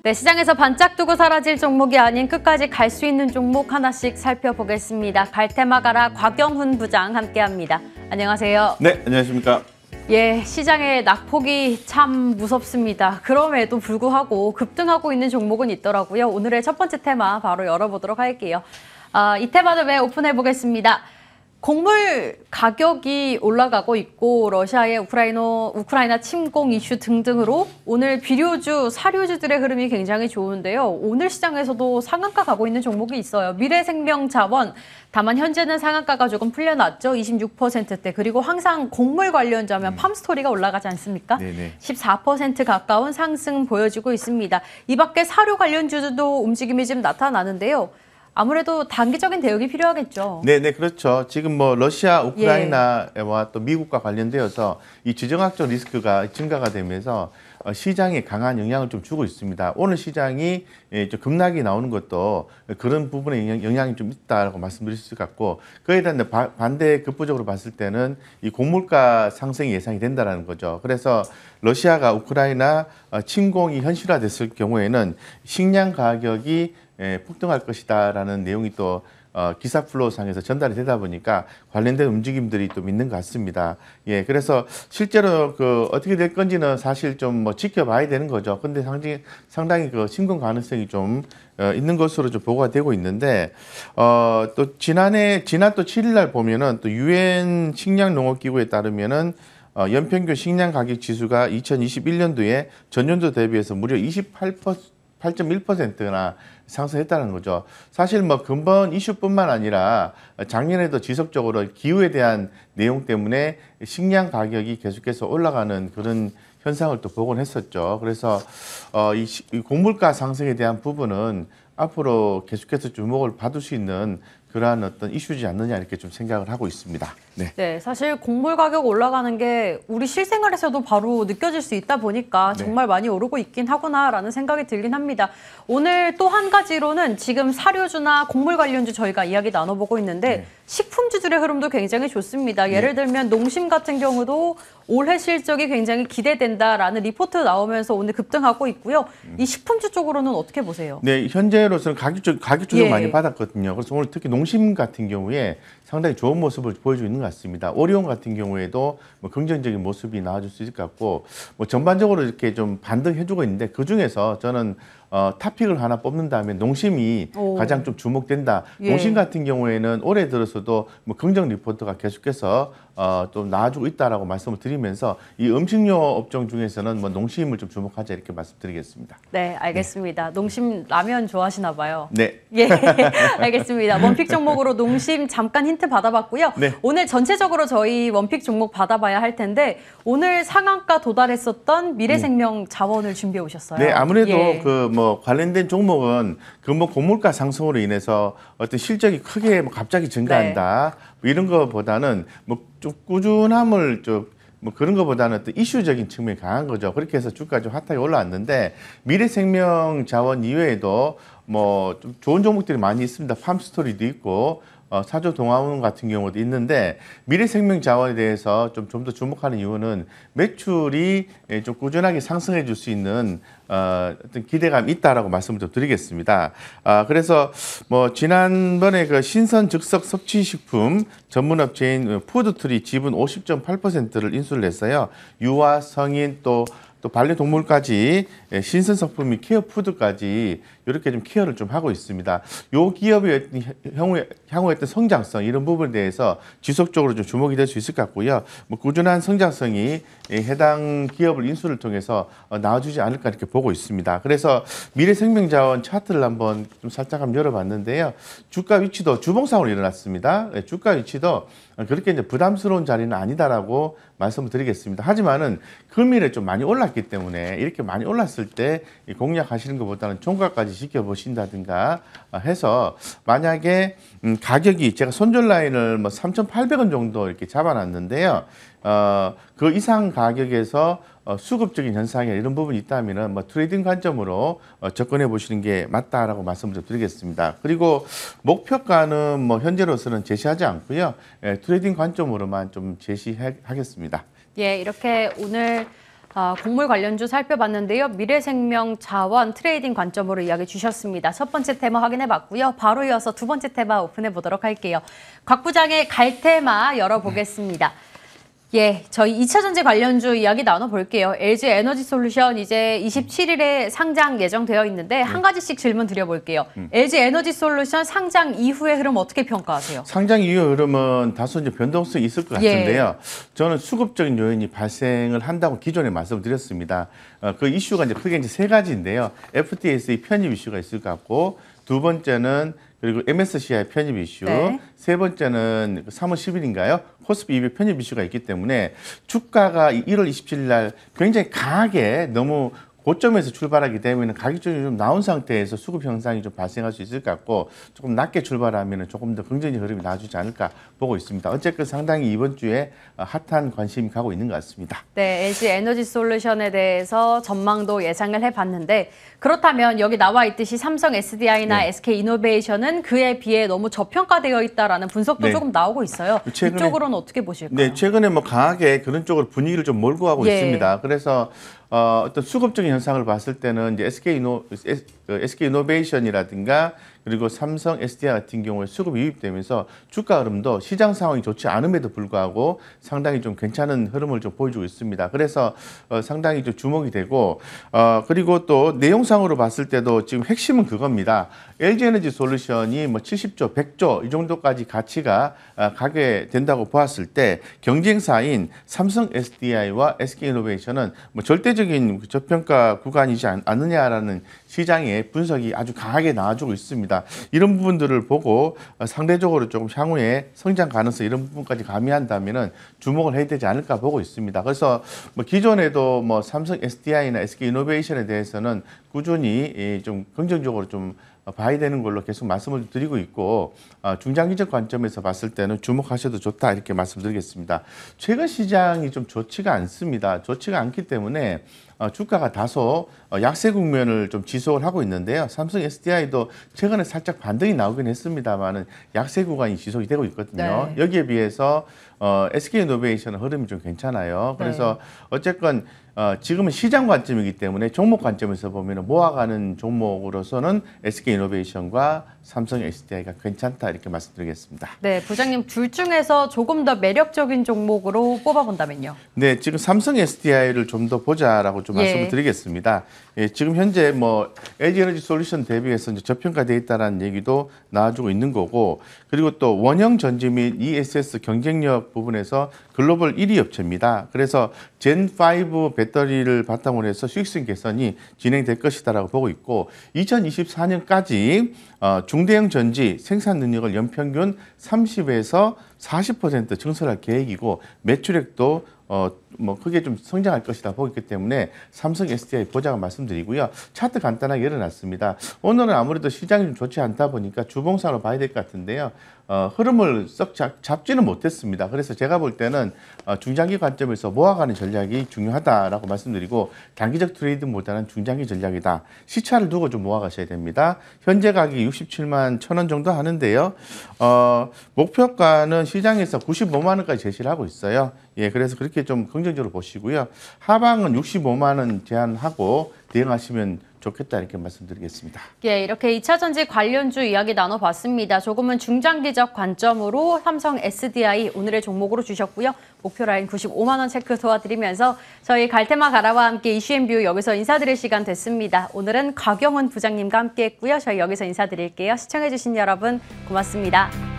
네, 시장에서 반짝 두고 사라질 종목이 아닌 끝까지 갈 수 있는 종목 하나씩 살펴보겠습니다. 갈테마 가라 곽영훈 부장 함께합니다. 안녕하세요. 네, 안녕하십니까. 예, 시장의 낙폭이 참 무섭습니다. 그럼에도 불구하고 급등하고 있는 종목은 있더라고요. 오늘의 첫 번째 테마 바로 열어보도록 할게요. 이 테마도 왜 오픈해 보겠습니다. 곡물 가격이 올라가고 있고 러시아의 우크라이나 침공 이슈 등등으로 오늘 비료주, 사료주들의 흐름이 굉장히 좋은데요. 오늘 시장에서도 상한가 가고 있는 종목이 있어요. 미래생명자원, 다만 현재는 상한가가 조금 풀려났죠. 26%대. 그리고 항상 곡물 관련주하면 팜스토리가 올라가지 않습니까? 네네. 14% 가까운 상승 보여주고 있습니다. 이 밖에 사료 관련주도 움직임이 좀 나타나는데요. 아무래도 단기적인 대응이 필요하겠죠. 네, 그렇죠. 지금 뭐 러시아, 우크라이나와 또 미국과 관련되어서 이 지정학적 리스크가 증가가 되면서 시장에 강한 영향을 좀 주고 있습니다. 오늘 시장이 좀 급락이 나오는 것도 그런 부분에 영향이 좀 있다고 말씀드릴 수 있을 것 같고, 그에 대한 반대 급부적으로 봤을 때는 이 곡물가 상승이 예상이 된다는 거죠. 그래서 러시아가 우크라이나 침공이 현실화됐을 경우에는 식량 가격이 폭등할 것이다라는 내용이 또 기사 플로우상에서 전달이 되다 보니까 관련된 움직임들이 또 있는 것 같습니다. 예, 그래서 실제로 어떻게 될 건지는 사실 좀 뭐 지켜봐야 되는 거죠. 근데 상당히 그 침공 가능성이 좀 있는 것으로 좀 보고가 되고 있는데, 또 지난 또 7일 날 보면은 또 유엔 식량농업기구에 따르면은 연평균 식량 가격 지수가 2021년도에 전년도 대비해서 무려 8.1%나 상승했다는 거죠. 사실 뭐 근본 이슈뿐만 아니라 작년에도 지속적으로 기후에 대한 내용 때문에 식량 가격이 계속해서 올라가는 그런 현상을 또 보곤 했었죠. 그래서 이 곡물가 상승에 대한 부분은 앞으로 계속해서 주목을 받을 수 있는 그러한 어떤 이슈지 않느냐 이렇게 좀 생각을 하고 있습니다. 네, 사실 곡물 가격 올라가는 게 우리 실생활에서도 바로 느껴질 수 있다 보니까 정말 많이 오르고 있긴 하구나라는 생각이 들긴 합니다. 오늘 또 한 가지로는 지금 사료주나 곡물 관련주 저희가 이야기 나눠보고 있는데 식품주들의 흐름도 굉장히 좋습니다. 예를 들면 농심 같은 경우도 올해 실적이 굉장히 기대된다라는 리포트 나오면서 오늘 급등하고 있고요. 이 식품주 쪽으로는 어떻게 보세요? 네, 현재로서는 가격 조정 많이 받았거든요. 그래서 오늘 특히 농심 같은 경우에 상당히 좋은 모습을 보여주고 있는 것 같습니다. 오리온 같은 경우에도 뭐 긍정적인 모습이 나와줄 수 있을 것 같고, 뭐 전반적으로 이렇게 좀 반등해주고 있는데 그 중에서 저는 탑픽을 하나 뽑는다면 농심이 가장 좀 주목된다. 농심 같은 경우에는 올해 들어서도 뭐 긍정 리포트가 계속해서 좀 나와주고 있다라고 말씀을 드리면서 이 음식료 업종 중에서는 뭐 농심을 좀 주목하자 이렇게 말씀드리겠습니다. 네, 알겠습니다. 농심 라면 좋아하시나 봐요. 네. 예, 알겠습니다. 원픽 종목으로 농심 잠깐 힌트 받아봤고요. 오늘 전체적으로 저희 원픽 종목 받아봐야 할 텐데 오늘 상한가 도달했었던 미래생명 자원을 준비해 오셨어요. 네, 아무래도 뭐 관련된 종목은 뭐 곡물가 상승으로 인해서 어떤 실적이 크게 뭐 갑자기 증가한다 뭐 이런 것보다는 뭐 좀 꾸준함을 뭐 그런 것보다는 또 이슈적인 측면이 강한 거죠. 그렇게 해서 주가가 좀 핫하게 올라왔는데 미래생명 자원 이외에도 뭐 좀 좋은 종목들이 많이 있습니다. 팜스토리도 있고 사조 동아운 같은 경우도 있는데 미래생명 자원에 대해서 좀 더 주목하는 이유는 매출이 좀 꾸준하게 상승해 줄 수 있는 어떤 기대감이 있다라고 말씀을 좀 드리겠습니다. 그래서 뭐 지난번에 그 신선 즉석 섭취식품 전문업체인 푸드트리 지분 50.8%를 인수를 했어요. 유아, 성인 또 반려동물까지 신선식품 및 케어푸드까지 이렇게 좀 케어를 좀 하고 있습니다. 요 기업의 향후의 어떤 성장성 이런 부분에 대해서 지속적으로 좀 주목이 될 수 있을 것 같고요. 뭐 꾸준한 성장성이 해당 기업을 인수를 통해서 나와주지 않을까 이렇게 보고 있습니다. 그래서 미래생명자원 차트를 한번 좀 살짝 한번 열어봤는데요. 주가 위치도 주봉상으로 일어났습니다. 주가 위치도 그렇게 이제 부담스러운 자리는 아니다라고 말씀을 드리겠습니다. 하지만은 금일에 좀 많이 올랐기 때문에 이렇게 많이 올랐을 때 공략하시는 것보다는 종가까지 지켜보신다든가 해서 만약에 가격이 제가 손절 라인을 뭐 3,800원 정도 이렇게 잡아놨는데요. 그 이상 가격에서 수급적인 현상이 이런 부분이 있다면은 뭐 트레이딩 관점으로 접근해 보시는 게 맞다라고 말씀을 좀 드리겠습니다. 그리고 목표가는 뭐 현재로서는 제시하지 않고요. 트레이딩 관점으로만 좀 제시하겠습니다. 예, 이렇게 오늘 곡물 관련주 살펴봤는데요. 미래생명자원 트레이딩 관점으로 이야기 주셨습니다. 첫 번째 테마 확인해봤고요. 바로 이어서 두 번째 테마 오픈해보도록 할게요. 곽 부장의 갈테마 열어보겠습니다. 예, 저희 2차 전지 관련주 이야기 나눠볼게요. LG 에너지솔루션 이제 27일에 상장 예정되어 있는데 한 가지씩 질문 드려볼게요. LG 에너지솔루션 상장 이후의 흐름 어떻게 평가하세요? 상장 이후 흐름은 다소 이제 변동성이 있을 것 같은데요. 저는 수급적인 요인이 발생을 한다고 기존에 말씀드렸습니다. 그 이슈가 이제 크게 이제 세 가지인데요. FTS의 편입 이슈가 있을 것 같고, 두 번째는 그리고 MSCI 편입 이슈, 네. 세 번째는 3월 10일인가요? 코스피 200 편입 이슈가 있기 때문에 주가가 1월 27일 날 굉장히 강하게 너무 고점에서 출발하기 때문에 가격적이 좀 나온 상태에서 수급 현상이 좀 발생할 수 있을 것 같고, 조금 낮게 출발하면 조금 더 긍정적인 흐름이 나와주지 않을까 보고 있습니다. 어쨌든 상당히 이번 주에 핫한 관심이 가고 있는 것 같습니다. 네, LG 에너지 솔루션에 대해서 전망도 예상을 해봤는데, 그렇다면 여기 나와 있듯이 삼성 SDI나 네. SK 이노베이션은 그에 비해 너무 저평가되어 있다라는 분석도 네. 조금 나오고 있어요. 최근에, 이쪽으로는 어떻게 보실까요? 네, 최근에 뭐 강하게 그런 쪽으로 분위기를 좀 몰고 가고 예. 있습니다. 그래서 어떤 수급적인 현상을 봤을 때는 이제 SK 이노베이션이라든가 그리고 삼성 SDI 같은 경우에 수급이 유입되면서 주가 흐름도 시장 상황이 좋지 않음에도 불구하고 상당히 좀 괜찮은 흐름을 좀 보여주고 있습니다. 그래서 상당히 좀 주목이 되고, 그리고 또 내용상으로 봤을 때도 지금 핵심은 그겁니다. LG에너지 솔루션이 뭐 70조, 100조 이 정도까지 가치가 가게 된다고 보았을 때 경쟁사인 삼성 SDI와 SK이노베이션은 뭐 절대적인 저평가 구간이지 않느냐라는 시장의 분석이 아주 강하게 나와주고 있습니다. 이런 부분들을 보고 상대적으로 조금 향후에 성장 가능성 이런 부분까지 가미한다면은 주목을 해야 되지 않을까 보고 있습니다. 그래서 뭐 기존에도 뭐 삼성 SDI나 SK이노베이션에 대해서는 꾸준히 좀 긍정적으로 좀 봐야 되는 걸로 계속 말씀을 드리고 있고, 중장기적 관점에서 봤을 때는 주목하셔도 좋다 이렇게 말씀드리겠습니다. 최근 시장이 좀 좋지가 않습니다. 좋지가 않기 때문에 주가가 다소 약세 국면을 좀 지속을 하고 있는데요. 삼성 SDI도 최근에 살짝 반등이 나오긴 했습니다만은 약세 구간이 지속이 되고 있거든요. 네. 여기에 비해서 SK이노베이션은 흐름이 좀 괜찮아요. 그래서 어쨌건 지금은 시장 관점이기 때문에 종목 관점에서 보면 모아가는 종목으로서는 SK이노베이션과 삼성 SDI가 괜찮다 이렇게 말씀드리겠습니다. 네, 부장님 둘 중에서 조금 더 매력적인 종목으로 뽑아본다면요? 네, 지금 삼성 SDI를 좀 더 보자라고 좀 말씀을 드리겠습니다. 예, 지금 현재 뭐 LG에너지 솔루션 대비해서 이제 저평가되어 있다는 얘기도 나와주고 있는 거고, 그리고 또 원형 전지 및 ESS 경쟁력 부분에서 글로벌 1위 업체입니다. 그래서 젠5 배터리를 바탕으로 해서 수익성 개선이 진행될 것이다라고 보고 있고, 2024년까지 중대형 전지 생산 능력을 연평균 30에서 40% 증설할 계획이고, 매출액도 뭐 크게 좀 성장할 것이다 보기 때문에 삼성 SDI 보자고 말씀드리고요. 차트 간단하게 열어놨습니다. 오늘은 아무래도 시장이 좀 좋지 않다 보니까 주봉상으로 봐야 될 것 같은데요. 흐름을 썩 잡지는 못했습니다. 그래서 제가 볼 때는 중장기 관점에서 모아가는 전략이 중요하다라고 말씀드리고, 단기적 트레이드보다는 중장기 전략이다. 시차를 두고 좀 모아가셔야 됩니다. 현재 가격이 67만 1,000원 정도 하는데요. 목표가는 시장에서 95만 원까지 제시를 하고 있어요. 예, 그래서 그렇게 좀 긍정적으로 보시고요. 하방은 65만 원 제한하고 대응하시면 좋겠다 이렇게 말씀드리겠습니다. 예, 이렇게 2차 전지 관련주 이야기 나눠봤습니다. 조금은 중장기적 관점으로 삼성 SDI 오늘의 종목으로 주셨고요. 목표 라인 95만 원 체크 도와드리면서 저희 갈테마 가라와 함께 이슈앤뷰 여기서 인사드릴 시간 됐습니다. 오늘은 곽영훈 부장님과 함께했고요. 저희 여기서 인사드릴게요. 시청해주신 여러분 고맙습니다.